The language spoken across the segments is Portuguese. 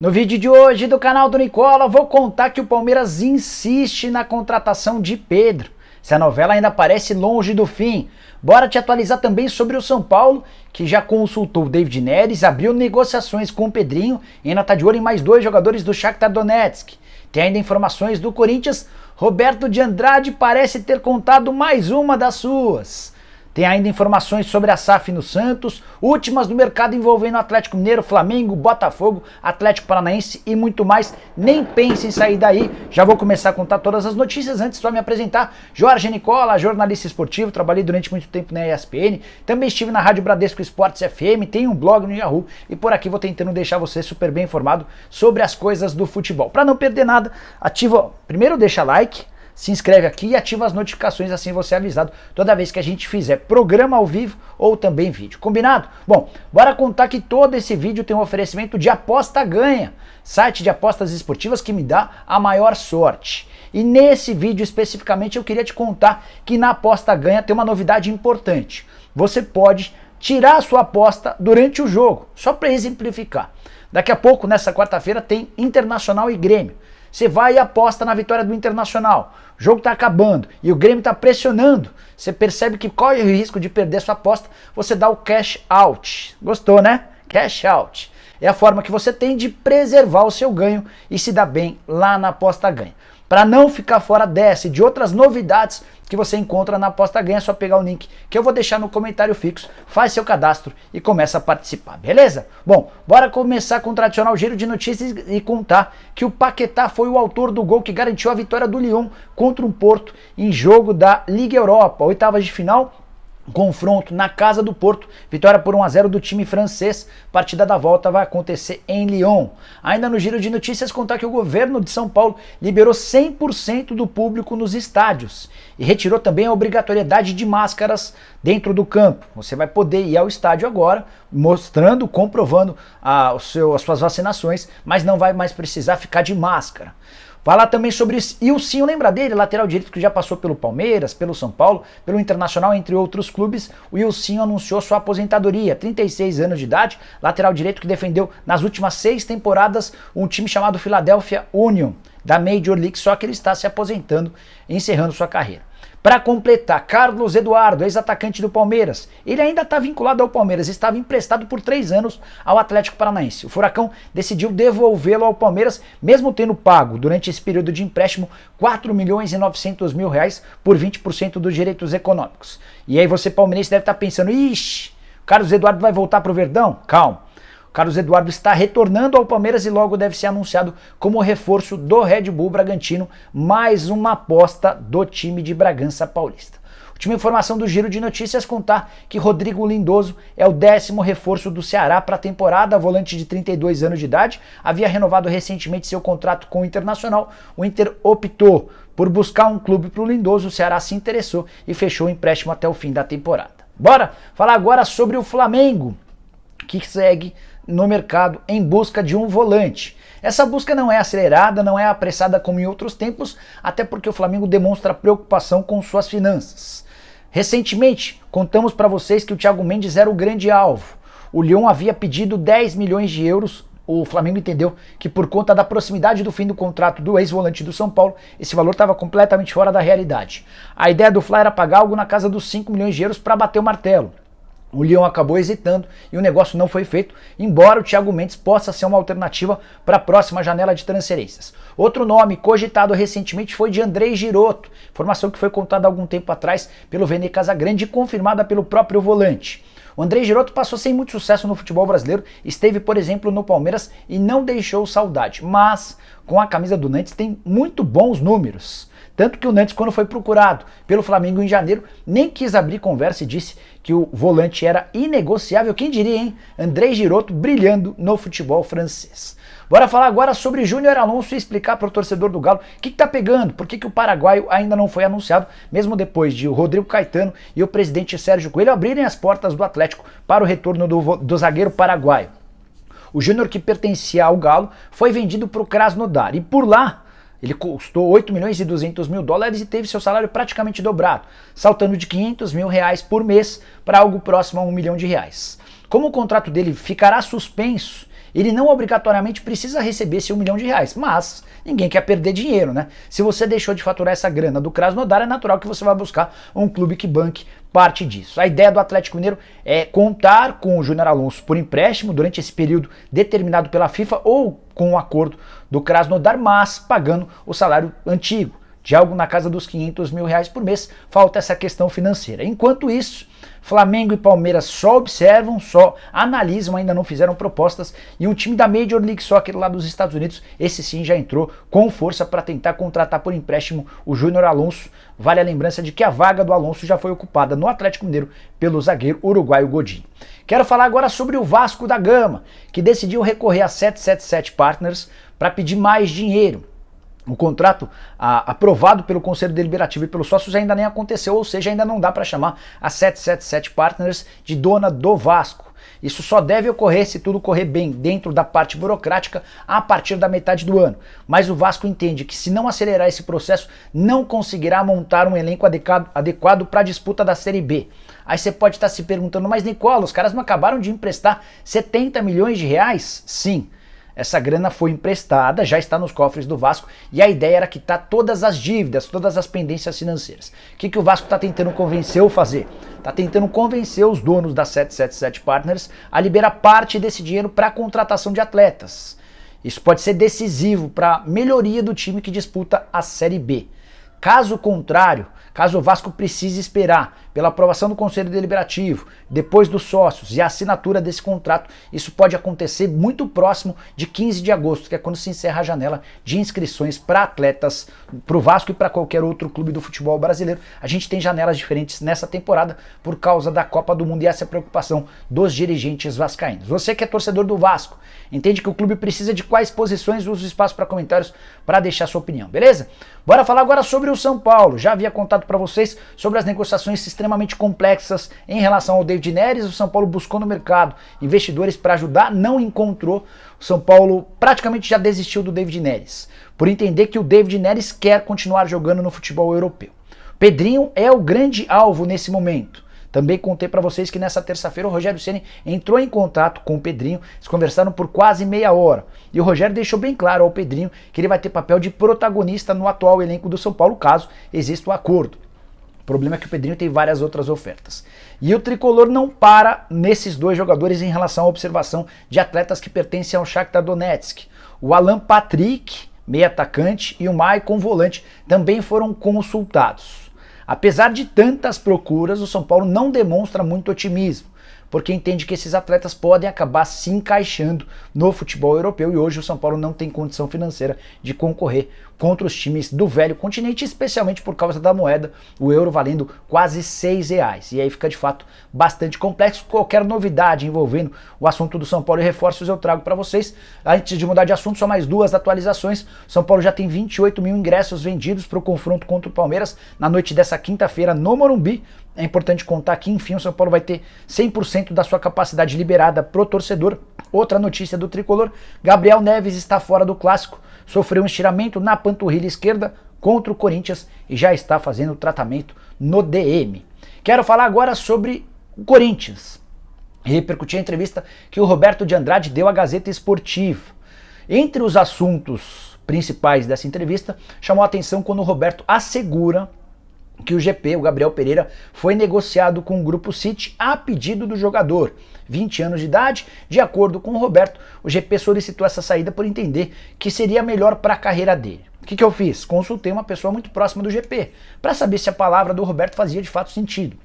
No vídeo de hoje do canal do Nicola, vou contar que o Palmeiras insiste na contratação de Pedro. Essa novela ainda parece longe do fim. Bora te atualizar também sobre o São Paulo, que já consultou o David Neres, abriu negociações com o Pedrinho e ainda está de olho em mais dois jogadores do Shakhtar Donetsk. Tem ainda informações do Corinthians, Roberto de Andrade parece ter contado mais uma das suas. Tem ainda informações sobre a SAF no Santos, últimas do mercado envolvendo Atlético Mineiro, Flamengo, Botafogo, Atlético Paranaense e muito mais. Nem pense em sair daí. Já vou começar a contar todas as notícias. Antes, só me apresentar. Jorge Nicola, jornalista esportivo, trabalhei durante muito tempo na ESPN, também estive na Rádio Bradesco Esportes FM, tenho um blog no Yahoo e por aqui vou tentando deixar você super bem informado sobre as coisas do futebol. Para não perder nada, primeiro deixa like, se inscreve aqui e ativa as notificações, assim você é avisado toda vez que a gente fizer programa ao vivo ou também vídeo. Combinado? Bom, bora contar que todo esse vídeo tem um oferecimento de Aposta Ganha, site de apostas esportivas que me dá a maior sorte. E nesse vídeo especificamente eu queria te contar que na Aposta Ganha tem uma novidade importante. Você pode tirar a sua aposta durante o jogo, só para exemplificar. Daqui a pouco, nessa quarta-feira, tem Internacional e Grêmio. Você vai e aposta na vitória do Internacional. O jogo está acabando e o Grêmio está pressionando. Você percebe que corre o risco de perder sua aposta. Você dá o cash out. Gostou, né? Cash out. É a forma que você tem de preservar o seu ganho e se dar bem lá na Aposta Ganha. Para não ficar fora dessa e de outras novidades que você encontra na Aposta Ganha, é só pegar o link que eu vou deixar no comentário fixo, faz seu cadastro e começa a participar, beleza? Bom, bora começar com o tradicional giro de notícias e contar que o Paquetá foi o autor do gol que garantiu a vitória do Lyon contra o Porto em jogo da Liga Europa, oitavas de final. Confronto na casa do Porto, vitória por 1-0 do time francês, partida da volta vai acontecer em Lyon. Ainda no giro de notícias, contar que o governo de São Paulo liberou 100% do público nos estádios e retirou também a obrigatoriedade de máscaras dentro do campo. Você vai poder ir ao estádio agora, mostrando, comprovando as suas vacinações, mas não vai mais precisar ficar de máscara. Falar também sobre Ilcinho, lembra dele? Lateral direito que já passou pelo Palmeiras, pelo São Paulo, pelo Internacional, entre outros clubes. O Ilcinho anunciou sua aposentadoria, 36 anos de idade, lateral direito que defendeu nas últimas 6 temporadas um time chamado Philadelphia Union, da Major League, só que ele está se aposentando, encerrando sua carreira. Para completar, Carlos Eduardo, ex-atacante do Palmeiras. Ele ainda está vinculado ao Palmeiras, estava emprestado por 3 anos ao Atlético Paranaense. O Furacão decidiu devolvê-lo ao Palmeiras, mesmo tendo pago, durante esse período de empréstimo, 4 milhões e 900 mil reais por 20% dos direitos econômicos. E aí você, palmeirense, deve estar pensando, ixi, Carlos Eduardo vai voltar para o Verdão? Calma. Carlos Eduardo está retornando ao Palmeiras e logo deve ser anunciado como reforço do Red Bull Bragantino, mais uma aposta do time de Bragança Paulista. Última informação do giro de notícias, contar que Rodrigo Lindoso é o 10º reforço do Ceará para a temporada, volante de 32 anos de idade, havia renovado recentemente seu contrato com o Internacional, o Inter optou por buscar um clube para o Lindoso, o Ceará se interessou e fechou o empréstimo até o fim da temporada. Bora falar agora sobre o Flamengo, que segue no mercado em busca de um volante. Essa busca não é acelerada, não é apressada como em outros tempos, até porque o Flamengo demonstra preocupação com suas finanças. Recentemente, contamos para vocês que o Thiago Mendes era o grande alvo. O Lyon havia pedido 10 milhões de euros, o Flamengo entendeu que por conta da proximidade do fim do contrato do ex-volante do São Paulo, esse valor estava completamente fora da realidade. A ideia do Fla era pagar algo na casa dos 5 milhões de euros para bater o martelo. O Lyon acabou hesitando e o negócio não foi feito, embora o Thiago Mendes possa ser uma alternativa para a próxima janela de transferências. Outro nome cogitado recentemente foi de Andrei Girotto, informação que foi contada há algum tempo atrás pelo Vene Casagrande e confirmada pelo próprio volante. O Andrei Girotto passou sem muito sucesso no futebol brasileiro, esteve, por exemplo, no Palmeiras e não deixou saudade, mas com a camisa do Nantes tem muito bons números. Tanto que o Nantes, quando foi procurado pelo Flamengo em janeiro, nem quis abrir conversa e disse que o volante era inegociável. Quem diria, hein? Andrei Girotto brilhando no futebol francês. Bora falar agora sobre Júnior Alonso e explicar para o torcedor do Galo o que está pegando, por que o paraguaio ainda não foi anunciado, mesmo depois de o Rodrigo Caetano e o presidente Sérgio Coelho abrirem as portas do Atlético para o retorno do zagueiro paraguaio. O Júnior, que pertencia ao Galo, foi vendido para o Krasnodar e por lá ele custou 8 milhões e 200 mil dólares e teve seu salário praticamente dobrado, saltando de 500 mil reais por mês para algo próximo a 1 milhão de reais. Como o contrato dele ficará suspenso, ele não obrigatoriamente precisa receber esse R$1 milhão, mas ninguém quer perder dinheiro, né? Se você deixou de faturar essa grana do Krasnodar, é natural que você vai buscar um clube que banque parte disso. A ideia do Atlético Mineiro é contar com o Júnior Alonso por empréstimo durante esse período determinado pela FIFA ou com um acordo do Krasnodar, mas pagando o salário antigo, de algo na casa dos R$500 mil por mês. Falta essa questão financeira. Enquanto isso, Flamengo e Palmeiras só observam, só analisam, ainda não fizeram propostas, e um time da Major League Soccer lá dos Estados Unidos, esse sim já entrou com força para tentar contratar por empréstimo o Júnior Alonso. Vale a lembrança de que a vaga do Alonso já foi ocupada no Atlético Mineiro pelo zagueiro uruguaio Godin. Quero falar agora sobre o Vasco da Gama, que decidiu recorrer a 777 Partners para pedir mais dinheiro. O contrato aprovado pelo Conselho Deliberativo e pelos sócios ainda nem aconteceu, ou seja, ainda não dá para chamar a 777 Partners de dona do Vasco. Isso só deve ocorrer se tudo correr bem dentro da parte burocrática a partir da metade do ano. Mas o Vasco entende que se não acelerar esse processo, não conseguirá montar um elenco adequado para a disputa da Série B. Aí você pode estar se perguntando, mas Nicola, os caras não acabaram de emprestar 70 milhões de reais? Sim. Essa grana foi emprestada, já está nos cofres do Vasco e a ideia era quitar todas as dívidas, todas as pendências financeiras. O que o Vasco está tentando convencer ou fazer? Está tentando convencer os donos da 777 Partners a liberar parte desse dinheiro para a contratação de atletas. Isso pode ser decisivo para a melhoria do time que disputa a Série B. Caso contrário, caso o Vasco precise esperar pela aprovação do Conselho Deliberativo, depois dos sócios e a assinatura desse contrato, isso pode acontecer muito próximo de 15 de agosto, que é quando se encerra a janela de inscrições para atletas, para o Vasco e para qualquer outro clube do futebol brasileiro. A gente tem janelas diferentes nessa temporada por causa da Copa do Mundo e essa é a preocupação dos dirigentes vascaínos. Você que é torcedor do Vasco, entende que o clube precisa de quais posições? Usa o espaço para comentários para deixar sua opinião, beleza? Bora falar agora sobre o São Paulo. Já havia contado para vocês sobre as negociações extremamente complexas em relação ao David Neres. O São Paulo buscou no mercado investidores para ajudar, não encontrou. O São Paulo praticamente já desistiu do David Neres, por entender que o David Neres quer continuar jogando no futebol europeu. Pedrinho é o grande alvo nesse momento. Também contei para vocês que nessa terça-feira o Rogério Ceni entrou em contato com o Pedrinho, eles conversaram por quase meia hora. E o Rogério deixou bem claro ao Pedrinho que ele vai ter papel de protagonista no atual elenco do São Paulo, caso exista o acordo. O problema é que o Pedrinho tem várias outras ofertas. E o tricolor não para nesses dois jogadores em relação à observação de atletas que pertencem ao Shakhtar Donetsk. O Alan Patrick, meio atacante, e o Maicon, volante, também foram consultados. Apesar de tantas procuras, o São Paulo não demonstra muito otimismo, porque entende que esses atletas podem acabar se encaixando no futebol europeu e hoje o São Paulo não tem condição financeira de concorrer contra os times do velho continente, especialmente por causa da moeda, o euro valendo quase R$6. E aí fica de fato bastante complexo. Qualquer novidade envolvendo o assunto do São Paulo e reforços eu trago para vocês. Antes de mudar de assunto, só mais duas atualizações. O São Paulo já tem 28 mil ingressos vendidos para o confronto contra o Palmeiras na noite dessa quinta-feira no Morumbi. É importante contar que, enfim, o São Paulo vai ter 100% da sua capacidade liberada pro torcedor. Outra notícia do tricolor: Gabriel Neves está fora do clássico, sofreu um estiramento na panturrilha esquerda contra o Corinthians e já está fazendo tratamento no DM. Quero falar agora sobre o Corinthians. Repercutir a entrevista que o Roberto de Andrade deu à Gazeta Esportiva. Entre os assuntos principais dessa entrevista, chamou a atenção quando o Roberto assegura que o GP, o Gabriel Pereira, foi negociado com o Grupo City a pedido do jogador. 20 anos de idade, de acordo com o Roberto, o GP solicitou essa saída por entender que seria melhor para a carreira dele. O que eu fiz? Consultei uma pessoa muito próxima do GP, para saber se a palavra do Roberto fazia de fato sentido.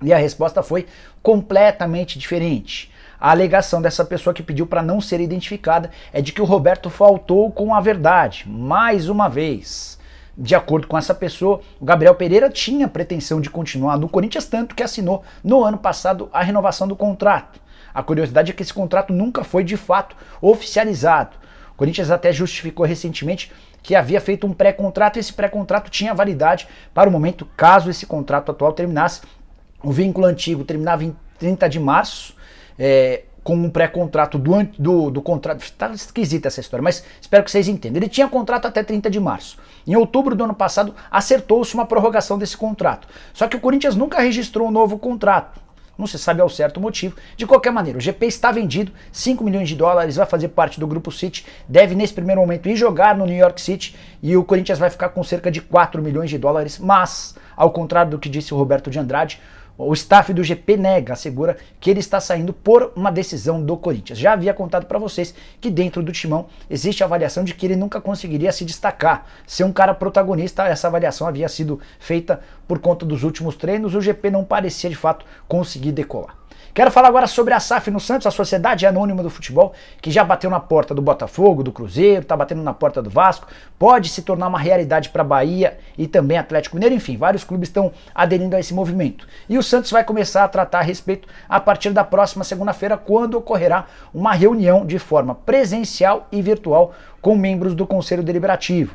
E a resposta foi completamente diferente. A alegação dessa pessoa que pediu para não ser identificada é de que o Roberto faltou com a verdade, mais uma vez. De acordo com essa pessoa, o Gabriel Pereira tinha pretensão de continuar no Corinthians, tanto que assinou no ano passado a renovação do contrato. A curiosidade é que esse contrato nunca foi de fato oficializado. O Corinthians até justificou recentemente que havia feito um pré-contrato e esse pré-contrato tinha validade para o momento caso esse contrato atual terminasse. O vínculo antigo terminava em 30 de março, com um pré-contrato do contrato. Está esquisita essa história, mas espero que vocês entendam. Ele tinha contrato até 30 de março. Em outubro do ano passado, acertou-se uma prorrogação desse contrato. Só que o Corinthians nunca registrou um novo contrato. não se sabe ao certo o motivo. De qualquer maneira, o GP está vendido, 5 milhões de dólares, vai fazer parte do Grupo City, deve nesse primeiro momento ir jogar no New York City e o Corinthians vai ficar com cerca de 4 milhões de dólares, mas, ao contrário do que disse o Roberto de Andrade, o staff do GP nega, assegura que ele está saindo por uma decisão do Corinthians. Já havia contado para vocês que dentro do timão existe a avaliação de que ele nunca conseguiria se destacar, ser um cara protagonista. Essa avaliação havia sido feita por conta dos últimos treinos, o GP não parecia de fato conseguir decolar. Quero falar agora sobre a SAF no Santos, a Sociedade Anônima do Futebol, que já bateu na porta do Botafogo, do Cruzeiro, está batendo na porta do Vasco, pode se tornar uma realidade para Bahia e também Atlético Mineiro, enfim, vários clubes estão aderindo a esse movimento. E o Santos vai começar a tratar a respeito a partir da próxima segunda-feira, quando ocorrerá uma reunião de forma presencial e virtual com membros do Conselho Deliberativo.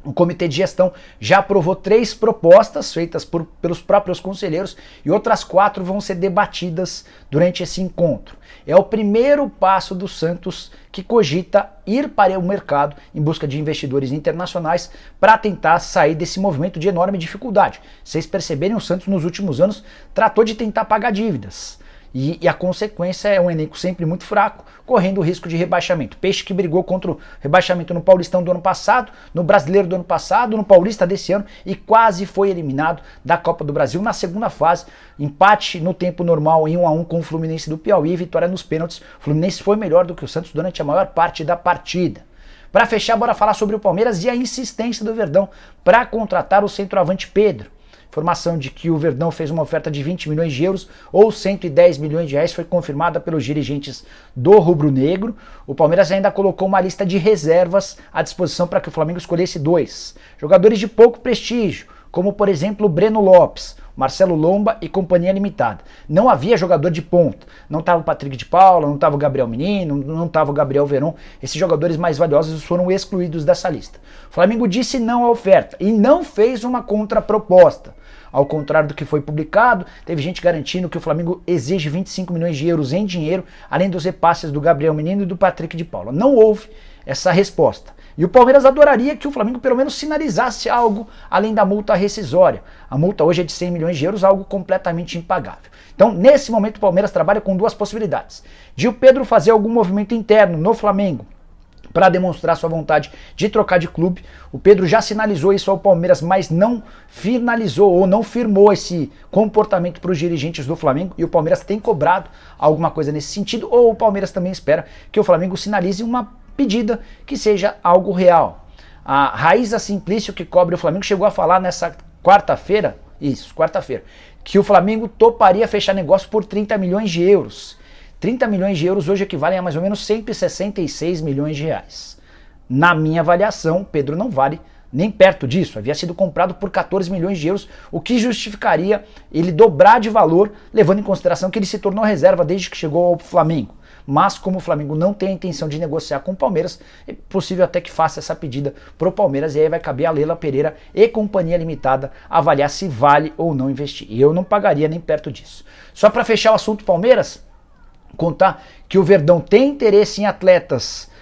O comitê de gestão já aprovou 3 propostas feitas pelos próprios conselheiros e outras 4 vão ser debatidas durante esse encontro. É o primeiro passo do Santos que cogita ir para o mercado em busca de investidores internacionais para tentar sair desse movimento de enorme dificuldade. Vocês perceberem, o Santos nos últimos anos tratou de tentar pagar dívidas. E a consequência é um elenco sempre muito fraco, correndo o risco de rebaixamento. Peixe que brigou contra o rebaixamento no Paulistão do ano passado, no Brasileiro do ano passado, no Paulista desse ano e quase foi eliminado da Copa do Brasil na segunda fase. Empate no tempo normal em 1-1 com o Fluminense do Piauí e vitória nos pênaltis. O Fluminense foi melhor do que o Santos durante a maior parte da partida. Para fechar, bora falar sobre o Palmeiras e a insistência do Verdão para contratar o centroavante Pedro. Informação de que o Verdão fez uma oferta de 20 milhões de euros ou 110 milhões de reais foi confirmada pelos dirigentes do rubro-negro. O Palmeiras ainda colocou uma lista de reservas à disposição para que o Flamengo escolhesse 2 jogadores de pouco prestígio, como por exemplo o Breno Lopes, Marcelo Lomba e Companhia Limitada. Não havia jogador de ponta. Não estava o Patrick de Paula, não estava o Gabriel Menino, não estava o Gabriel Veron. Esses jogadores mais valiosos foram excluídos dessa lista. O Flamengo disse não à oferta e não fez uma contraproposta. Ao contrário do que foi publicado, teve gente garantindo que o Flamengo exige 25 milhões de euros em dinheiro, além dos repasses do Gabriel Menino e do Patrick de Paula. Não houve essa resposta. E o Palmeiras adoraria que o Flamengo pelo menos sinalizasse algo além da multa rescisória. A multa hoje é de 100 milhões de euros, algo completamente impagável. Então, nesse momento, o Palmeiras trabalha com 2 possibilidades. De o Pedro fazer algum movimento interno no Flamengo para demonstrar sua vontade de trocar de clube. O Pedro já sinalizou isso ao Palmeiras, mas não finalizou ou não firmou esse comportamento para os dirigentes do Flamengo, e o Palmeiras tem cobrado alguma coisa nesse sentido, ou o Palmeiras também espera que o Flamengo sinalize uma pedida que seja algo real. A Raíza Simplício, que cobre o Flamengo, chegou a falar nessa quarta-feira, que o Flamengo toparia fechar negócio por 30 milhões de euros. 30 milhões de euros hoje equivalem a mais ou menos 166 milhões de reais. Na minha avaliação, Pedro não vale nem perto disso. Havia sido comprado por 14 milhões de euros, o que justificaria ele dobrar de valor, levando em consideração que ele se tornou reserva desde que chegou ao Flamengo. Mas como o Flamengo não tem a intenção de negociar com o Palmeiras, é possível até que faça essa pedida para o Palmeiras, e aí vai caber a Leila Pereira e Companhia Limitada avaliar se vale ou não investir. E eu não pagaria nem perto disso. Só para fechar o assunto Palmeiras, contar que o Verdão tem interesse em atletas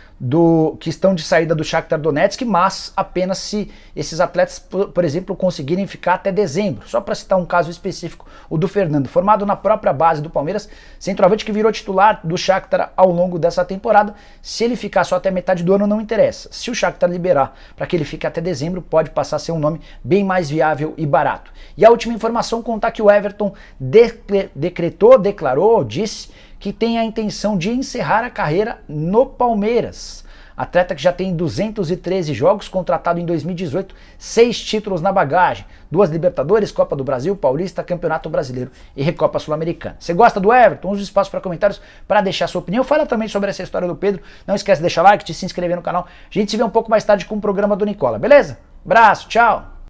que estão de saída do Shakhtar Donetsk, mas apenas se esses atletas, por exemplo, conseguirem ficar até dezembro. Só para citar um caso específico, o do Fernando, formado na própria base do Palmeiras, centroavante que virou titular do Shakhtar ao longo dessa temporada. Se ele ficar só até metade do ano, não interessa. Se o Shakhtar liberar para que ele fique até dezembro, pode passar a ser um nome bem mais viável e barato. E a última informação, contar que o Everton disse que tem a intenção de encerrar a carreira no Palmeiras. Atleta que já tem 213 jogos, contratado em 2018, 6 títulos na bagagem, 2 Libertadores, Copa do Brasil, Paulista, Campeonato Brasileiro e Recopa Sul-Americana. Você gosta do Everton? Use o espaço para comentários para deixar sua opinião. Fala também sobre essa história do Pedro. Não esquece de deixar like, de se inscrever no canal. A gente se vê um pouco mais tarde com o programa do Nicola, beleza? Abraço, tchau!